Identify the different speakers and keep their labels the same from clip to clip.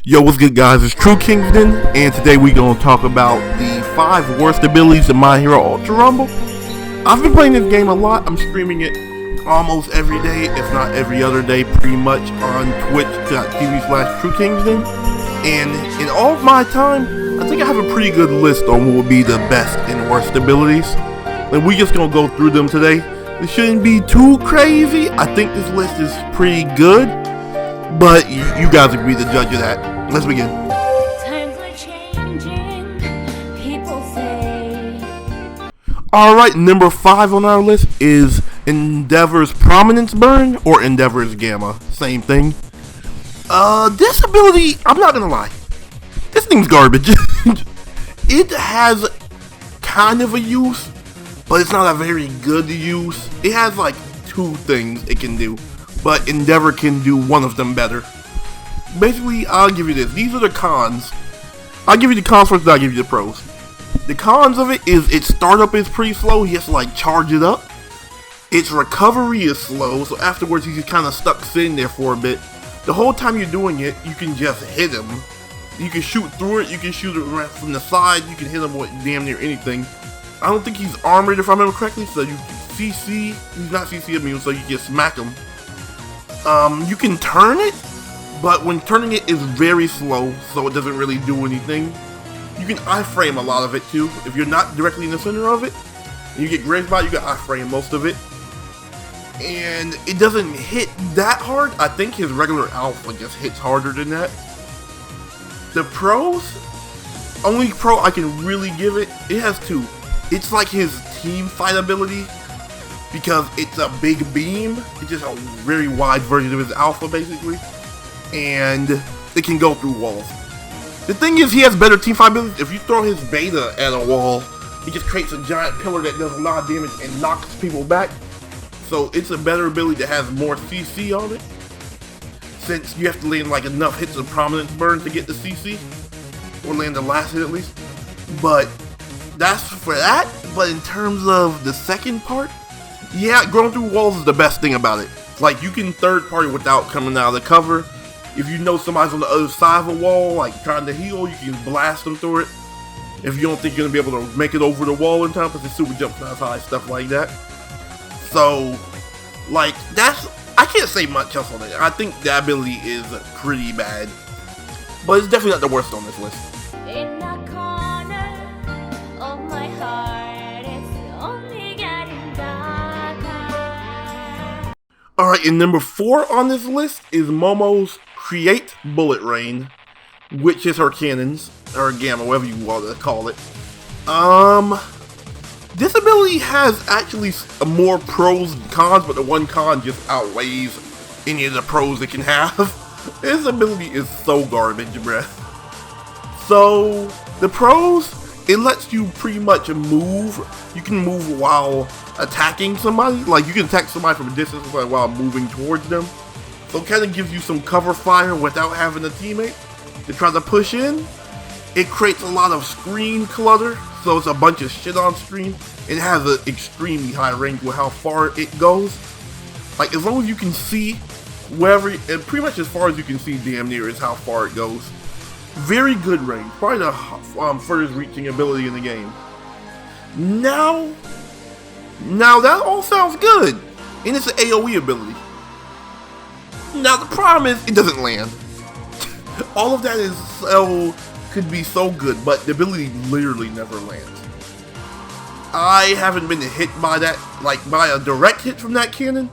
Speaker 1: Yo, what's good, guys? It's TruekIngsDen, and today we gonna talk about the 5 worst abilities in My Hero Ultra Rumble. I've been playing this game a lot. I'm streaming it almost every day, if not every other day, pretty much on twitch.tv/TruekIngsDen. And in all of my time, I think I have a pretty good list on what would be the best and worst abilities. And we just gonna go through them today. It shouldn't be too crazy. I think this list is pretty good, but you guys will be the judge of that. Let's begin.
Speaker 2: Times are changing, people say.
Speaker 1: Alright, number 5 on our list is Endeavor's Prominence Burn, or Endeavor's Gamma. Same thing. This ability, I'm not gonna lie, this thing's garbage. It has kind of a use, but it's not a very good use. It has like 2 things it can do, but Endeavor can do one of them better. Basically, I'll give you this. These are the cons. I'll give you the cons first, then I'll give you the pros. The cons of it is its startup is pretty slow. He has to like charge it up. Its recovery is slow, so afterwards he's just kind of stuck sitting there for a bit. The whole time you're doing it, you can just hit him. You can shoot through it, you can shoot it from the side, you can hit him with damn near anything. I don't think he's armored if I remember correctly, so you can CC, he's not CC immune, so you can smack him. You can turn it, but when turning it is very slow, so it doesn't really do anything. You can iframe a lot of it too. If you're not directly in the center of it, and you get grazed by it, you can iframe most of it. And it doesn't hit that hard. I think his regular alpha just hits harder than that. The pros, only pro I can really give it, it has 2. It's like his team fight ability, because it's a big beam. It's just a very wide version of his alpha, basically. And it can go through walls. The thing is, he has better team fight ability. If you throw his beta at a wall, he just creates a giant pillar that does a lot of damage and knocks people back. So it's a better ability that has more CC on it, since you have to land like enough hits of Prominence Burn to get the CC, or land the last hit at least. But that's for that. But in terms of the second part, yeah, going through walls is the best thing about it. Like, you can third party without coming out of the cover. If you know somebody's on the other side of a wall, like trying to heal, you can blast them through it. If you don't think you're gonna be able to make it over the wall in time, because the super jumps not as high, stuff like that. So, like, I can't say much else on it. I think the ability is pretty bad, but it's definitely not the worst on this list.
Speaker 2: In the corner of my heart, it's only getting darker.
Speaker 1: Alright, and number 4 on this list is Momo's Create Bullet Rain, which is her cannons, or gamma, whatever you want to call it. This ability has actually more pros than cons, but the one con just outweighs any of the pros it can have. This ability is so garbage, bruh. So, the pros, it lets you pretty much move. You can move while attacking somebody. Like, you can attack somebody from a distance while moving towards them. So it kind of gives you some cover fire without having a teammate to try to push in. It creates a lot of screen clutter, so it's a bunch of shit on screen. It has an extremely high range with how far it goes. Like, as long as you can see wherever, and pretty much as far as you can see damn near is how far it goes. Very good range, probably the furthest reaching ability in the game. Now that all sounds good, and it's an AoE ability. Now the problem is, it doesn't land. All of that is could be so good, but the ability literally never lands. I haven't been hit by that, like by a direct hit from that cannon.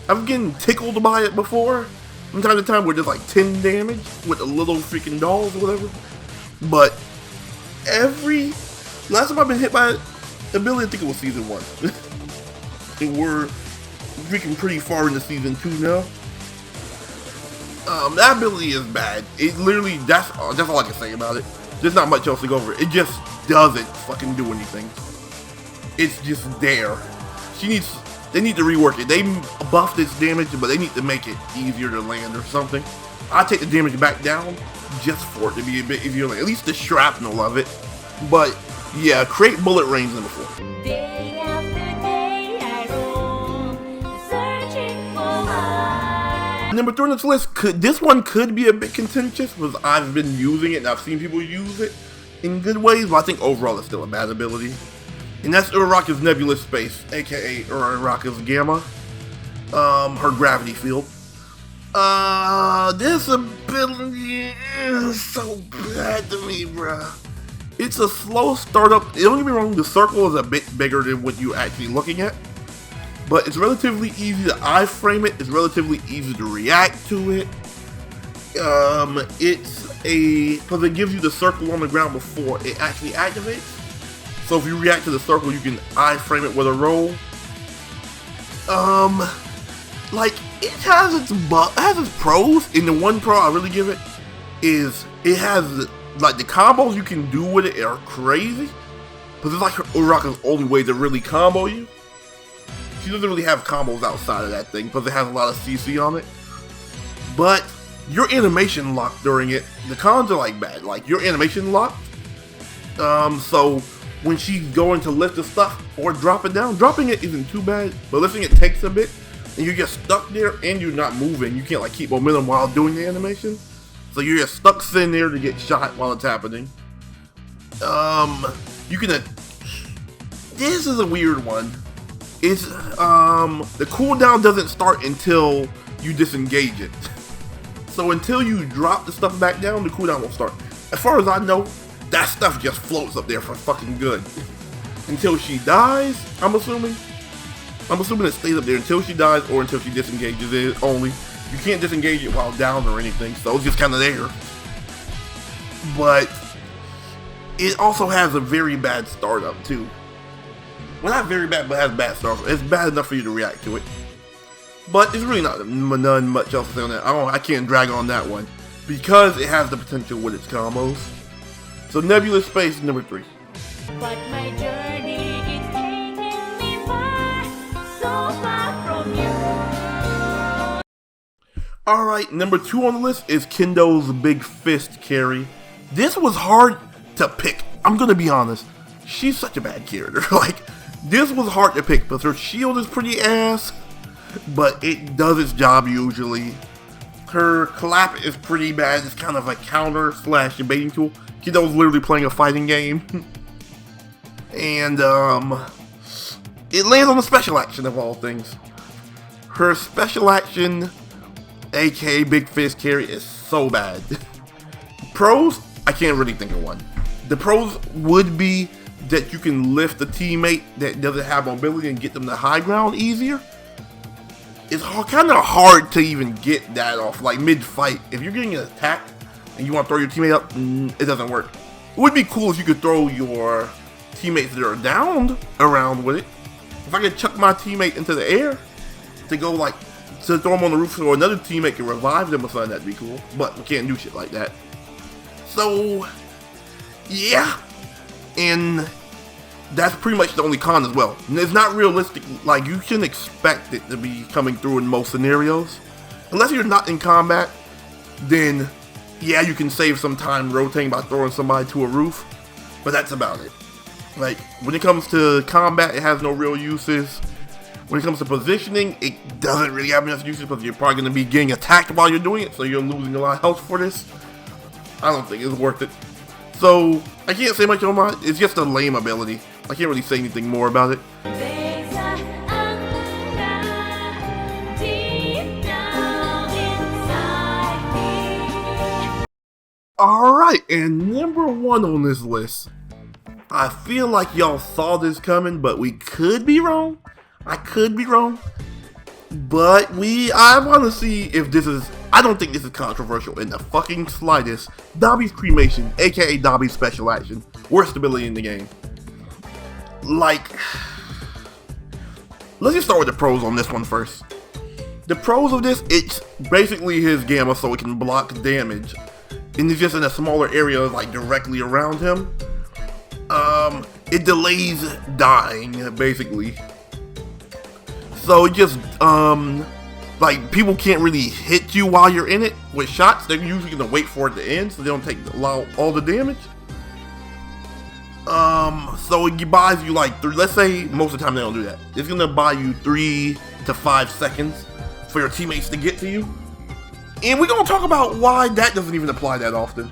Speaker 1: I've been tickled by it before, from time to time, where there's like 10 damage with the little freaking dolls or whatever. But last time I've been hit by it, the ability, I think it was season 1. And we're freaking pretty far into season 2 now. That ability is bad. It literally, that's all I can say about it. There's not much else to go over. It just doesn't fucking do anything. It's just there. They need to rework it. They buffed its damage, but they need to make it easier to land or something. I take the damage back down just for it to be a bit easier, like, at least the shrapnel of it. But yeah, create bullet range number 4.
Speaker 2: Day after day, I roam, searching for
Speaker 1: number 3 on this list, this one could be a bit contentious because I've been using it and I've seen people use it in good ways, but I think overall it's still a bad ability. And that's Uraraka's Nebulous Space, aka Uraraka's Gamma. Her gravity field. This ability is so bad to me, bruh. It's a slow startup. Don't get me wrong, the circle is a bit bigger than what you're actually looking at. But it's relatively easy to iframe it. It's relatively easy to react to it. Because it gives you the circle on the ground before it actually activates. So if you react to the circle, you can iframe it with a roll. Like, it has its pros, and the one pro I really give it is it has, like, the combos you can do with it are crazy. Because it's like Uraraka's only way to really combo you. She doesn't really have combos outside of that thing, because it has a lot of CC on it. But your animation locked during it, the cons are like bad. Like, your animation locked. So when she's going to lift the stuff or drop it down, dropping it isn't too bad, but lifting it takes a bit. And you get stuck there, and you're not moving. You can't like keep momentum while doing the animation, so you're just stuck sitting there to get shot while it's happening. You can. This is a weird one. It's the cooldown doesn't start until you disengage it. So until you drop the stuff back down, the cooldown won't start. As far as I know, that stuff just floats up there for fucking good until she dies. I'm assuming it stays up there until she dies or until she disengages it only. You can't disengage it while down or anything, so it's just kind of there. But it also has a very bad startup too. Well, not very bad, but has bad startup. It's bad enough for you to react to it. But it's really not none much else to say on that. I can't drag on that one because it has the potential with its combos. So Nebulous Space number 3.
Speaker 2: But my journey is taking me far, so far from you.
Speaker 1: Alright, number 2 on the list is Kendo's Big Fist carry. This was hard to pick. I'm gonna be honest. She's such a bad character. Like, this was hard to pick because her shield is pretty ass, but it does its job usually. Her clap is pretty bad. It's kind of a counter / evading tool. Kendo's literally playing a fighting game. And it lands on the special action of all things. Her special action, aka Big Fist carry, is so bad. Pros, I can't really think of one. The pros would be that you can lift a teammate that doesn't have mobility and get them to high ground easier. It's kind of hard to even get that off, like mid-fight. If you're getting attacked and you want to throw your teammate up, it doesn't work. It would be cool if you could throw your teammates that are downed around with it. If I could chuck my teammate into the air to go like, to throw them on the roof so another teammate can revive them or something, that'd be cool. But we can't do shit like that. So, yeah. And that's pretty much the only con as well. And it's not realistic, like you shouldn't expect it to be coming through in most scenarios. Unless you're not in combat, then yeah, you can save some time rotating by throwing somebody to a roof. But that's about it. Like, when it comes to combat, it has no real uses. When it comes to positioning, it doesn't really have enough uses because you're probably going to be getting attacked while you're doing it, so you're losing a lot of health for this. I don't think it's worth it. So, I can't say much on my, it's just a lame ability. I can't really say anything more about it.
Speaker 2: There's an anger deep down inside me.
Speaker 1: Alright, and number 1 on this list. I feel like y'all saw this coming, but we could be wrong. I could be wrong. But I want to see if this is, I don't think this is controversial in the fucking slightest. Dobby's Cremation, aka Dobby's Special Action. Worst ability in the game. Like, let's just start with the pros on this one first. The pros of this, it's basically his Gamma so it can block damage. And it's just in a smaller area, like directly around him. It delays dying, basically. So it just, like, people can't really hit you while you're in it with shots. They're usually gonna wait for it to end so they don't take all the damage. So it buys you like let's say most of the time they don't do that. It's gonna buy you 3 to 5 seconds for your teammates to get to you. And we're gonna talk about why that doesn't even apply that often.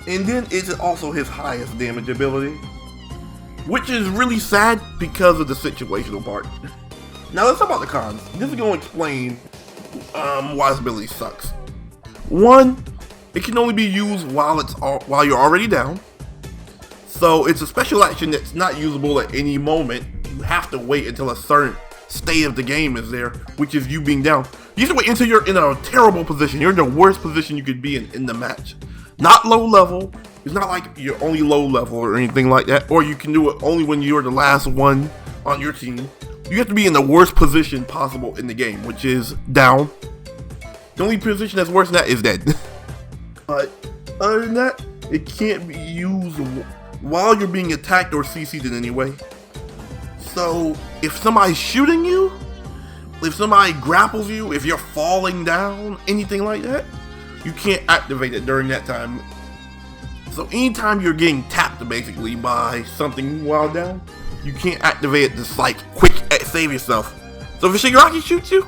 Speaker 1: And then it's also his highest damage ability, which is really sad because of the situational part. Now let's talk about the cons. This is gonna explain why this ability sucks. One, it can only be used while you're already down. So it's a special action that's not usable at any moment. You have to wait until a certain state of the game is there, which is you being down. You have to wait until you're in a terrible position. You're in the worst position you could be in the match. Not low level. It's not like you're only low level or anything like that. Or you can do it only when you're the last one on your team. You have to be in the worst position possible in the game, which is down. The only position that's worse than that is dead. But other than that, it can't be used while you're being attacked or CC'd in any way. So if somebody's shooting you, if somebody grapples you, if you're falling down, anything like that, you can't activate it during that time. So anytime you're getting tapped basically by something while down, you can't activate it just like quick save yourself. So if a Shigaraki shoots you,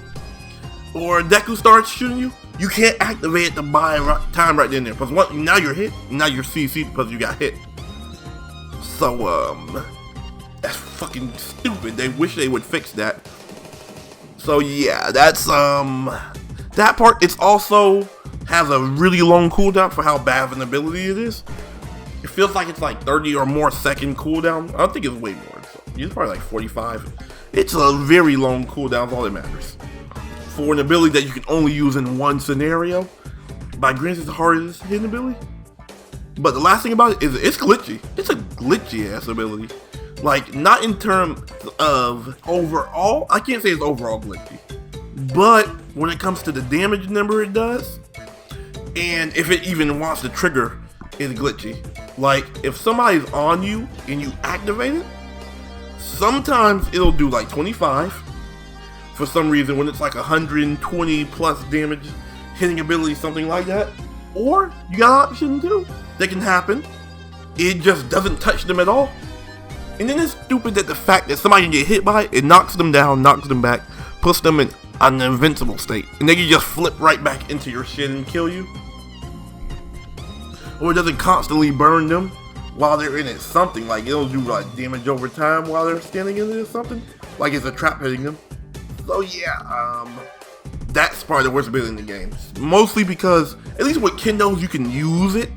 Speaker 1: or Deku starts shooting you, you can't activate it to buy time right then and there. Because now you're hit, now you're CC'd because you got hit. So that's fucking stupid. They wish they would fix that. So yeah, that's that part. It's also has a really long cooldown for how bad of an ability it is. It feels like it's like 30 or more second cooldown. I don't think it's way more. It's probably like 45. It's a very long cooldown, all that matters. For an ability that you can only use in one scenario. By granted, it's the hardest hidden ability. But the last thing about it is it's glitchy. It's a glitchy ass ability. Like, not in terms of overall, I can't say it's overall glitchy. But when it comes to the damage number it does, and if it even wants to trigger, it's glitchy. Like, if somebody's on you and you activate it, sometimes it'll do like 25 for some reason when it's like 120 plus damage hitting ability, something like that. Or you got an option too that can happen. It just doesn't touch them at all. And then it's stupid that the fact that somebody can get hit by it, it knocks them down, knocks them back, puts them in an invincible state. And then you just flip right back into your shit and kill you. Or it doesn't constantly burn them while they're in it. Something like it'll do like damage over time while they're standing in it or something. Like it's a trap hitting them. So yeah, that's probably the worst ability in the game. Mostly because, at least with Kendo's, you can use it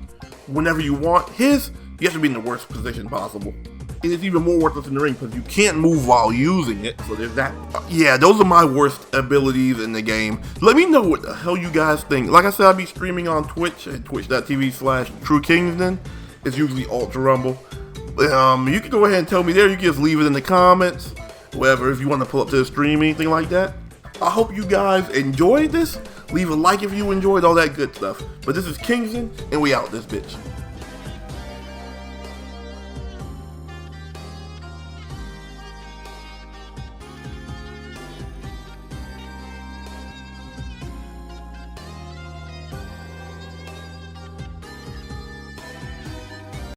Speaker 1: whenever you want. His, you have to be in the worst position possible. And it's even more worthless in the ring because you can't move while using it. So there's that. Yeah, those are my worst abilities in the game. Let me know what the hell you guys think. Like I said, I'll be streaming on Twitch at twitch.tv/TruekIngsDen. It's usually Ultra Rumble. You can go ahead and tell me there. You can just leave it in the comments. Whatever, if you want to pull up to the stream, anything like that. I hope you guys enjoyed this. Leave a like if you enjoyed all that good stuff. But this is Kingsden, and we out this bitch.